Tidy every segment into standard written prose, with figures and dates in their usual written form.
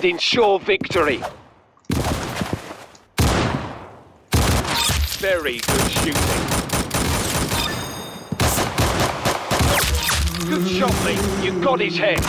and ensure victory. Very good shooting. Good shot, Lee. You got his head.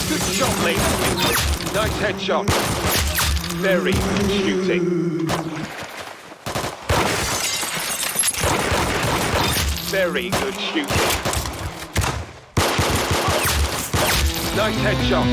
Good shot, Lee. Nice headshot. Very good shooting. Very good shooting. Nice headshot.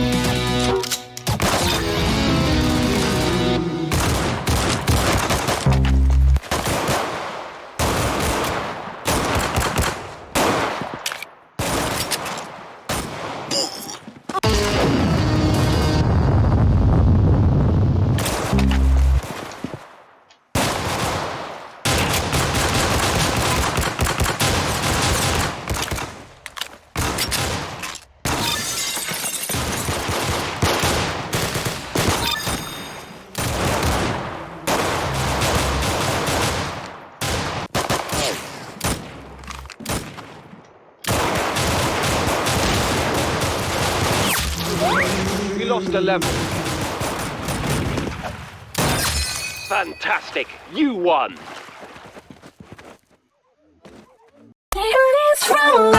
We lost a level. Fantastic! You won! It is from